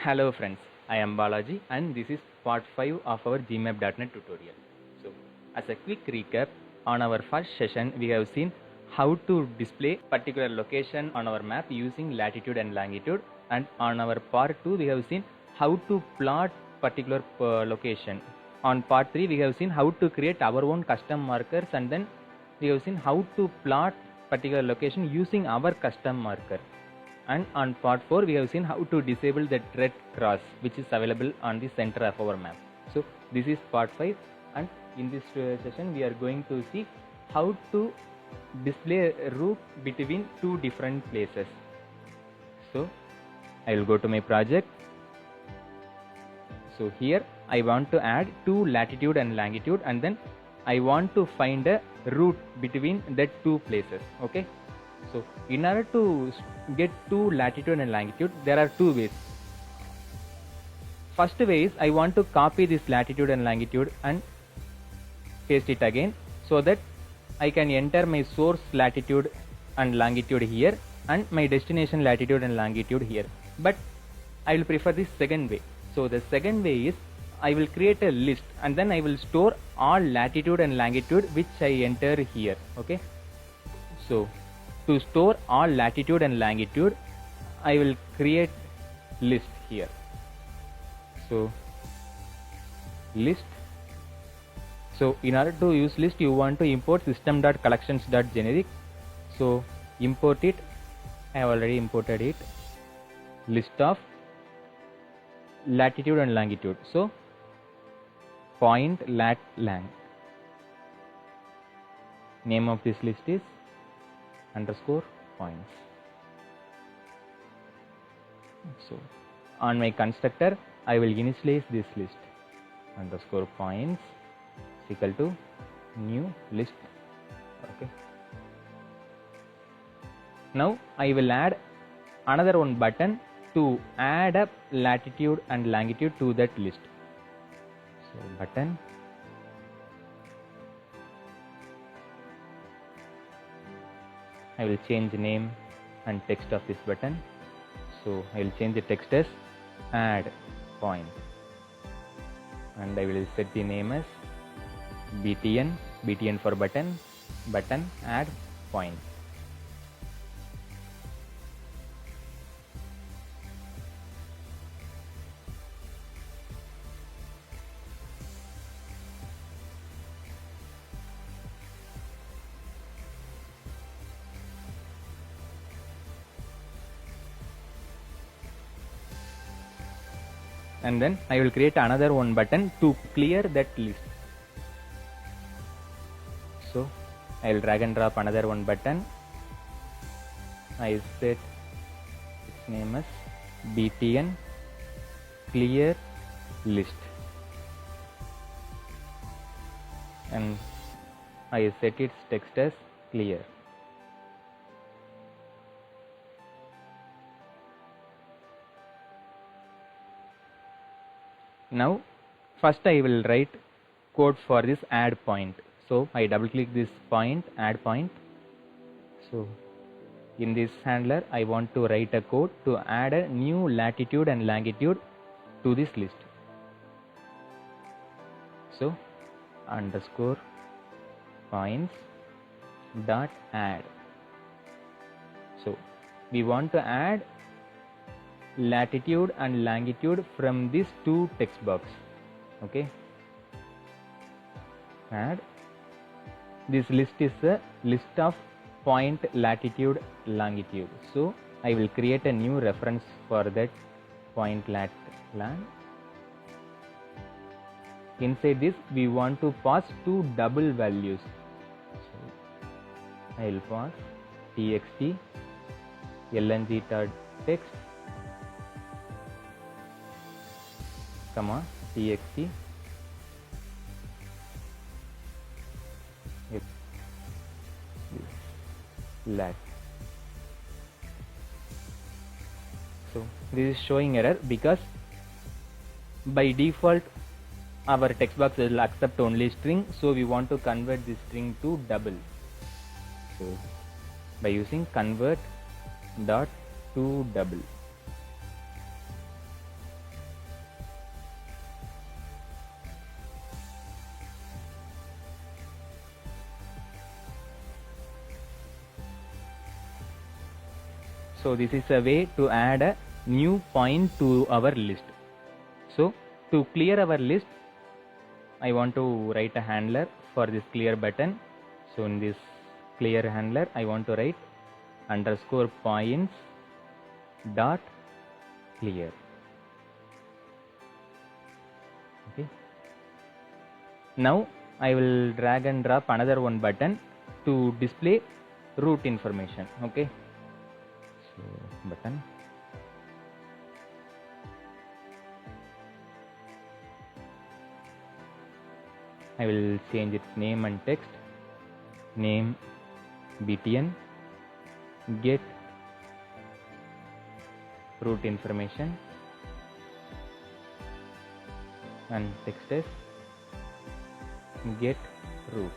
Hello friends, I am Balaji and this is part 5 of our Gmap.net tutorial. So, as a quick recap, on our first session we have seen how to display particular location on our map using latitude and longitude, and on our part 2 we have seen how to plot particular location. On part 3 we have seen how to create our own custom markers, and then we have seen how to plot particular location using our custom marker. And on part 4 we have seen how to disable that red cross which is available on the center of our map. So this is part 5, and in this session we are going to see how to display a route between two different places. So I will go to my project. So here I want to add two latitude and longitude, and then I want to find a route between the two places. Okay. So in order to get two latitude and longitude, there are two ways. First way is I want to copy this latitude and longitude and paste it again, so that I can enter my source latitude and longitude here and my destination latitude and longitude here. But I will prefer this second way. So the second way is I will create a list and then I will store all latitude and longitude which I enter here. Okay. So to store all latitude and longitude, I will create list here. So list. So in order to use list, you want to import system.collections.generic. So import it. I have already imported it. List of latitude and longitude. So point lat lang. Name of this list is underscore points. So on my constructor I will initialize this list underscore points is equal to new list. Okay. Now I will add another one button to add up latitude and longitude to that list. So button I will change the name and text of this button. So I will change the text as add point, and I will set the name as btn for button add point. And then I will create another one button to clear that list. So I will drag and drop another one button. I set its name as btn clear list, and I set its text as clear. Now first I will write code for this add point. So I double click this point, add point. So in this handler I want to write a code to add a new latitude and longitude to this list. So underscore points dot add. So we want to add latitude and longitude from these two text box. Okay. Add. This list is a list of point latitude longitude. So I will create a new reference for that point lat lang. Inside this we want to pass two double values. So I will pass txt lng.text comma txt lat. So this is showing error because by default our text box will accept only string, so we want to convert this string to double. So by using convert dot to double. So this is a way to add a new point to our list. So to clear our list, I want to write a handler for this clear button. So in this clear handler, I want to write underscore points dot clear. Okay. Now I will drag and drop another one button to display route information. Okay. So button. I will change its name and text. Name btn get route information and text as get route.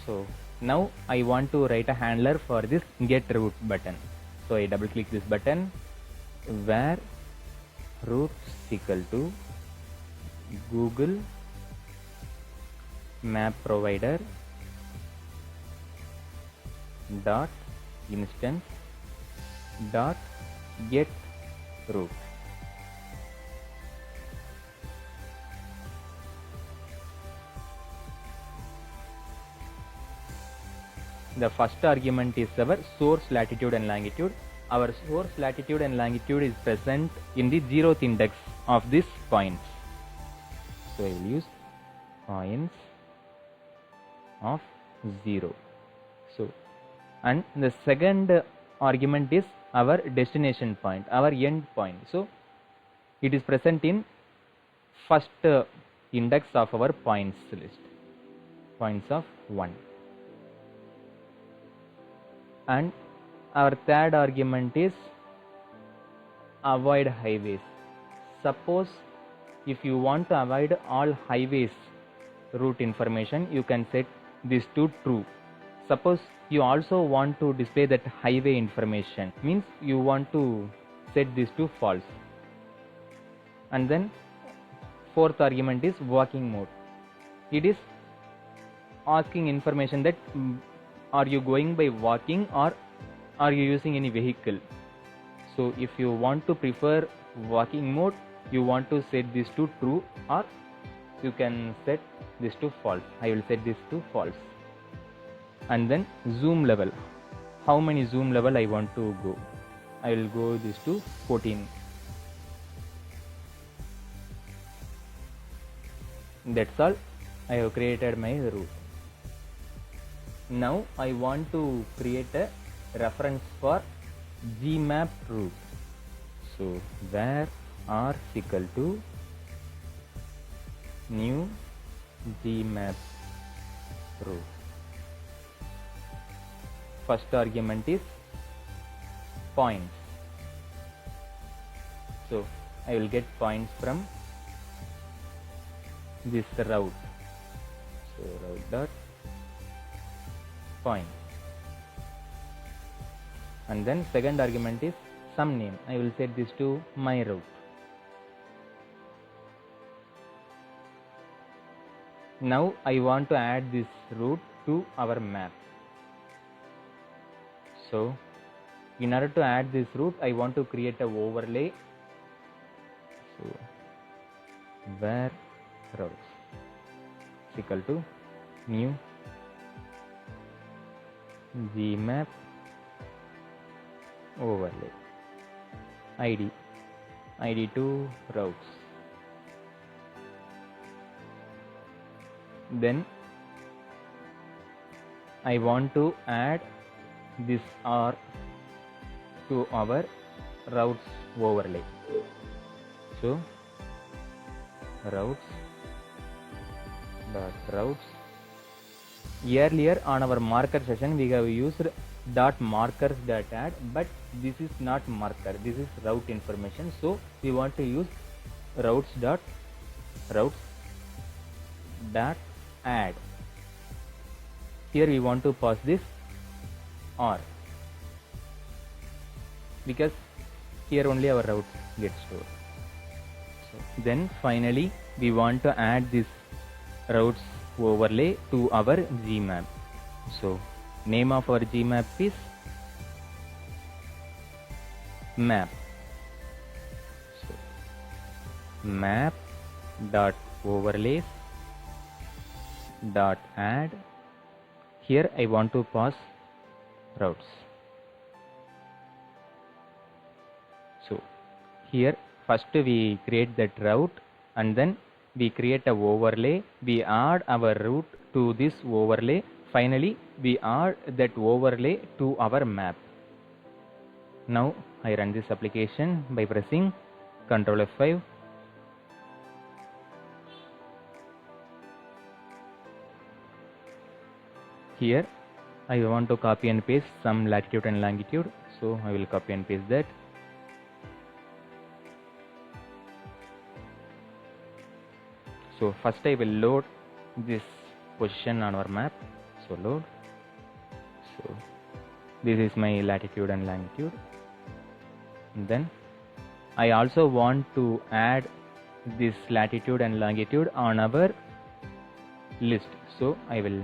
So now I want to write a handler for this get route button. So I double click this button where route is equal to Google map provider dot instance dot get route. The first argument is our source latitude and longitude. Our source latitude and longitude is present in the 0th index of this points. So I will use points of 0. So and the second argument is our destination point, our end point. So it is present in first index of our points list, points of 1. And our third argument is avoid highways. Suppose if you want to avoid all highways route information, you can set this to true. Suppose you also want to display that highway information, means you want to set this to false. And then fourth argument is walking mode. It is asking information that are you going by walking or are you using any vehicle. So if you want to prefer walking mode, you want to set this to true, or you can set this to false. I will set this to false. And then zoom level, how many zoom level I want to go. I will go this to 14. That's all. I have created my route. Now I want to create a reference for Gmap route. So where r is equal to new Gmap route. First argument is points. So I will get points from this route. So route dot point. And then second argument is some name. I will set this to my route. Now I want to add this route to our map. So in order to add this route, I want to create a overlay. So where routes is equal to new Gmap overlay id to routes. Then I want to add this R to our routes overlay. So routes dot routes. Earlier on our marker session we have used dot markers dot add, but this is not marker, this is route information. So we want to use routes dot add. Here we want to pass this R, because here only our routes get stored. So then finally we want to add this routes overlay to our Gmap. So name of our Gmap is map. So map dot overlays dot add. Here I want to pass routes. So here first we create that route and then we create a overlay. We add our route to this overlay. Finally we add that overlay to our map. Now I run this application by pressing Ctrl F5. Here I want to copy and paste some latitude and longitude, so I will copy and paste that. So first I will load this position on our map. So load. So this is my latitude and longitude. And then I also want to add this latitude and longitude on our list. So I will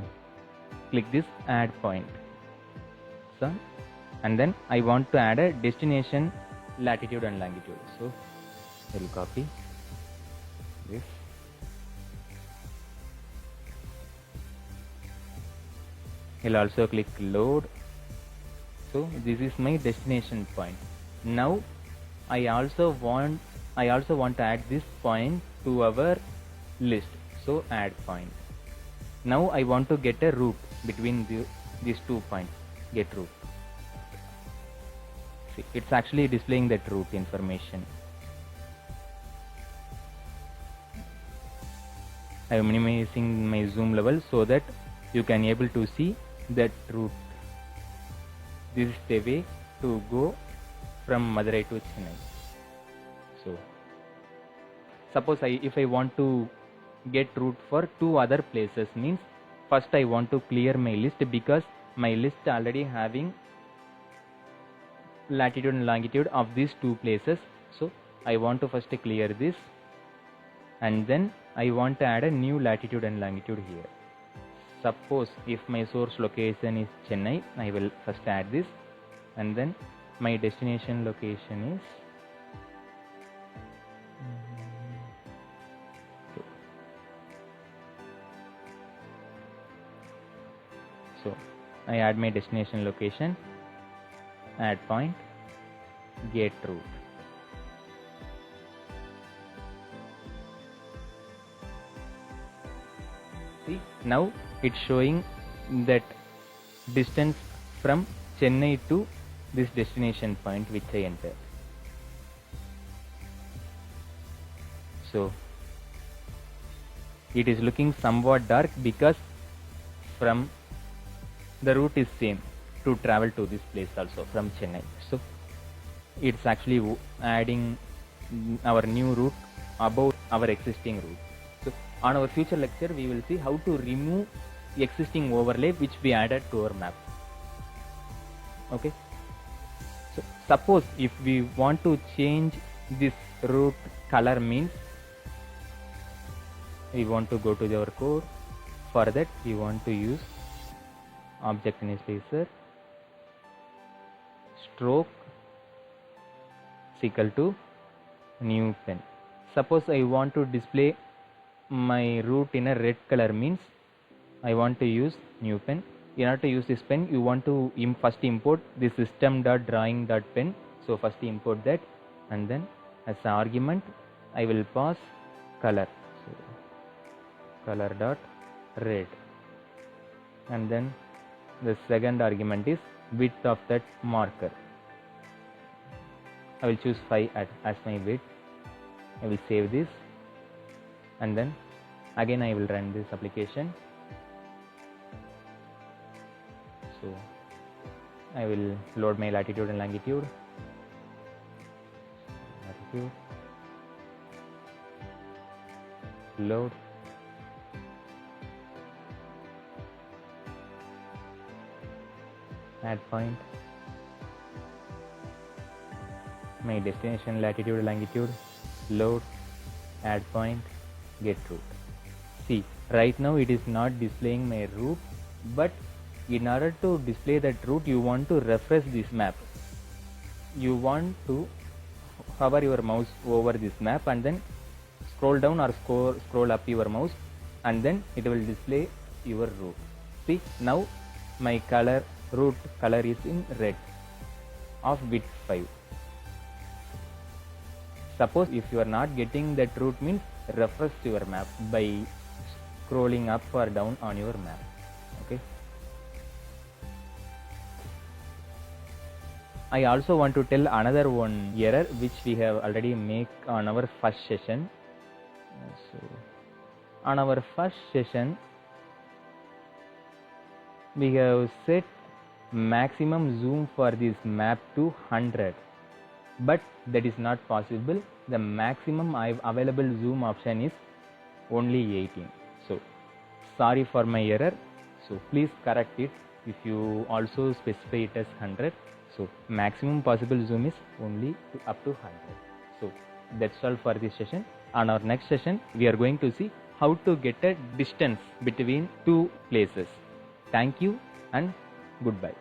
click this add point. So and then I want to add a destination latitude and longitude. So I will copy this. I'll also click load. So this is my destination point. Now I also want to add this point to our list. So add point. Now I want to get a route between these 2 points. Get route. See, it's actually displaying that route information. I am minimizing my zoom level so that you can able to see that route. This is the way to go from Madurai to Chennai. So suppose if I want to get route for 2 other places, means first I want to clear my list, because my list already having latitude and longitude of these 2 places. So I want to first clear this, and then I want to add a new latitude and longitude here. Suppose if my source location is Chennai, I will first add this, and then my destination location is so I add my destination location, add point, get route. See, now it's showing that distance from Chennai to this destination point which I entered. So it is looking somewhat dark because from the route is same to travel to this place also from Chennai. So it's actually adding our new route above our existing route. So on our future lecture we will see how to remove the existing overlay which we added to our map. Okay. So suppose if we want to change this route color, means we want to go to our code. For that we want to use object initializer stroke is equal to new pen. Suppose I want to display my route in a red color, means I want to use new pen. In order to use this pen, you want to first import the system.drawing.pen. So first import that, and then as an argument I will pass color. So color dot red, and then the second argument is width of that marker. I will choose 5 as my width. I will save this, and then again I will run this application. So I will load my latitude and longitude. Load. Add point. My destination latitude and longitude. Load. Add point. Get route. See, right now it is not displaying my route, but In order to display that route, you want to refresh this map. You want to hover your mouse over this map and then scroll down or scroll up your mouse, and then it will display your route. See, now my route color is in red of width 5. Suppose if you are not getting that route, means refresh your map by scrolling up or down on your map. Okay. I also want to tell another one error which we have already made on our first session. So on our first session, we have set maximum zoom for this map to 100, but that is not possible. The maximum available zoom option is only 18. So sorry for my error. So please correct it if you also specify it as 100. So maximum possible zoom is only up to 100. So that's all for this session. On our next session, we are going to see how to get a distance between two places. Thank you and goodbye.